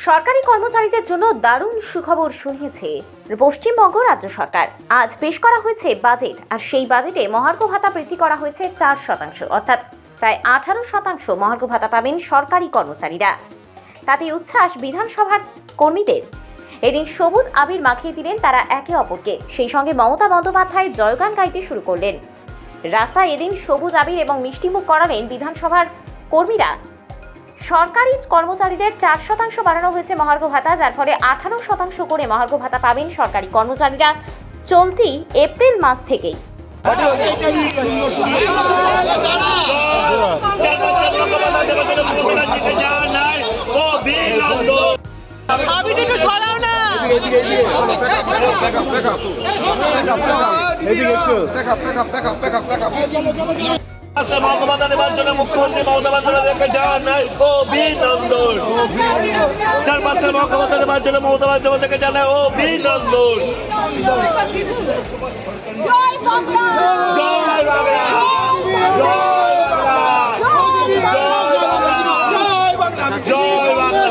সরকারি কর্মচারীদের জন্য দারুণ সুখবর শুনিয়েছে পশ্চিমবঙ্গ রাজ্য সরকার। আজ পেশ করা হয়েছে বাজেট, আর সেই বাজেটে মহার্ঘ ভাতা বৃদ্ধি করা হয়েছে 4%, অর্থাৎ প্রায় 18% মহার্ঘ ভাতা পাবেন সরকারি কর্মচারীরা। তাতে উচ্ছ্বাস বিধানসভার কর্মীদের। এদিন সবুজ আবির মাখিয়ে দিলেন তারা একে অপরকে। সেই সঙ্গে মমতা বন্দ্যোপাধ্যায় জয়গান গাইতে শুরু করলেন। রাস্তায় এদিন সবুজ আবির এবং মিষ্টিমুখ করালেন বিধানসভার কর্মীরা। সরকারি কর্মচারীদের 4% বাড়ানো হয়েছে মহার্ঘ ভাতা, যার ফলে 18% করে মহার্ঘ ভাতা পাবেন সরকারি কর্মচারীরা চলতি এপ্রিল মাস থেকেই। মহাত্মা দেবার জন্য মুখ্যমন্ত্রী মমতা বন্দ্যোপাধ্যায়কে যাওয়ার নাই অভিনন্দন। 4% মহাত্মা দেবার জন্য মমতা বন্দ্যোপাধ্যায়কে জানায় অভিনন্দন। জয় বাংলা, জয় বাংলা, জয় বাংলা, জয় বাংলা।